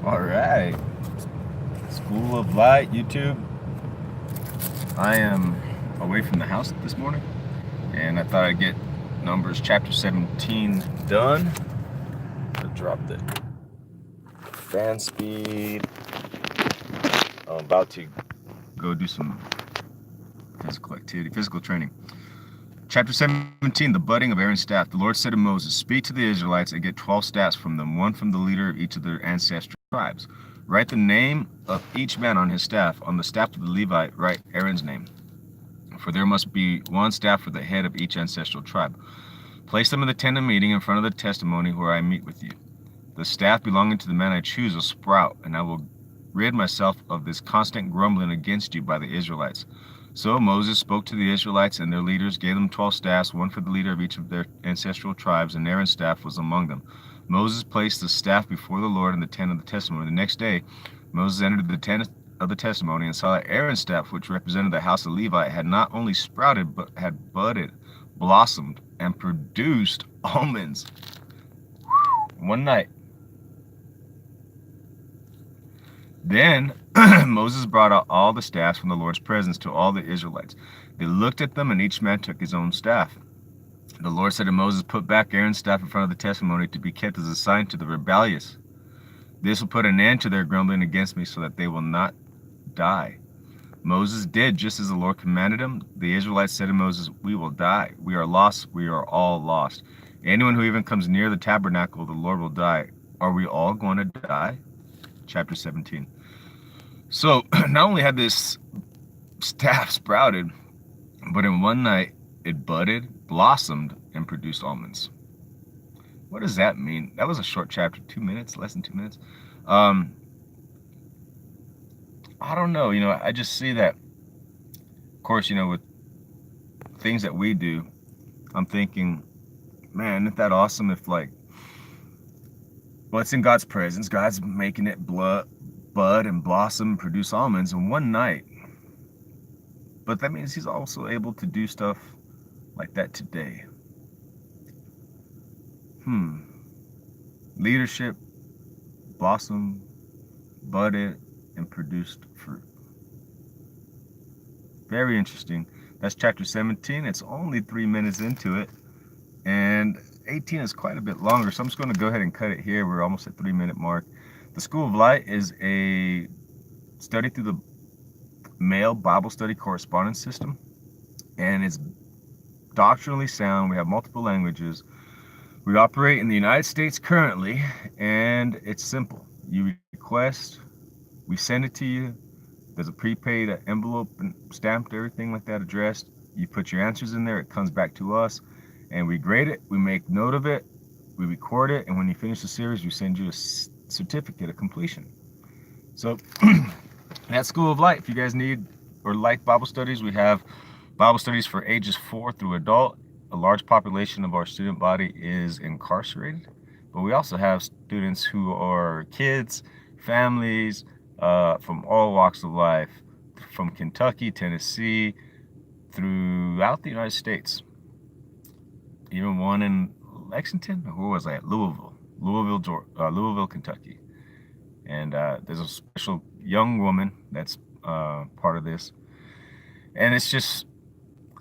All right, School of Light, YouTube. I am away from the house this morning, and I thought I'd get Numbers chapter 17 done. I dropped the fan speed. I'm about to go do some physical activity, physical training. Chapter 17, the budding of Aaron's staff. The Lord said to Moses, "Speak to the Israelites and get 12 staffs from them, one from the leader of each of their ancestral tribes. Write the name of each man on his staff. On the staff of the Levite, write Aaron's name. For there must be one staff for the head of each ancestral tribe. Place them in the tent of meeting in front of the testimony where I meet with you. The staff belonging to the man I choose will sprout, and I will rid myself of this constant grumbling against you by the Israelites." So Moses spoke to the Israelites and their leaders, gave them 12 staffs, one for the leader of each of their ancestral tribes, and Aaron's staff was among them. Moses placed the staff before the Lord in the tent of the testimony. The next day, Moses entered the tent of the testimony and saw that Aaron's staff, which represented the house of Levi, had not only sprouted, but had budded, blossomed, and produced almonds. One night. Then Moses brought out all the staffs from the Lord's presence to all the Israelites. They looked at them, and each man took his own staff. The Lord said to Moses, "Put back Aaron's staff in front of the testimony to be kept as a sign to the rebellious. This will put an end to their grumbling against me so that they will not die." Moses did just as the Lord commanded him. The Israelites said to Moses, "We will die. We are lost. We are all lost. Anyone who even comes near the tabernacle of the Lord will die. Are we all going to die?" Chapter 17. So not only had this staff sprouted, but in one night it budded, blossomed, and produced almonds. What does that mean? That was a short chapter, 2 minutes, less than 2 minutes. I don't know, I just see that, of course, with things that we do, I'm thinking, man, isn't that awesome if well, it's in God's presence. God's making it bud and blossom and produce almonds in one night. But that means he's also able to do stuff like that today. Leadership, blossom, budded, and produced fruit. Very interesting. That's chapter 17. It's only 3 minutes into it. And 18 is quite a bit longer, so I'm just going to go ahead and cut it here. We're almost at 3-minute mark. The School of Light is a study through the Mail Bible Study Correspondence System, and it's doctrinally sound. We have multiple languages. We operate in the United States currently, and it's simple. You request, we send it to you. There's a prepaid envelope and stamped, everything like that, addressed. You put your answers in there, it comes back to us, and we grade it, we make note of it, we record it, and when you finish the series, we send you a certificate of completion. So that's School of Light. If you guys need or like Bible studies, we have Bible studies for ages 4 through adult. A large population of our student body is incarcerated, but we also have students who are kids, families, from all walks of life, from Kentucky, Tennessee, throughout the United States. Even one in Lexington, or who was I at? Louisville, Kentucky. And there's a special young woman that's part of this. And it's just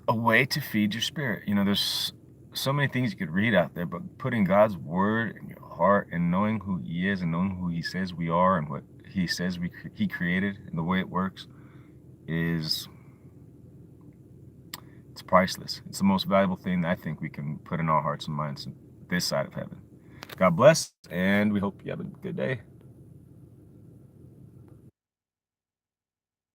a way to feed your spirit. There's so many things you could read out there, but putting God's word in your heart and knowing who he is and knowing who he says we are and what he says he created and the way it works it's priceless. It's the most valuable thing I think we can put in our hearts and minds this side of heaven. God bless, and we hope you have a good day.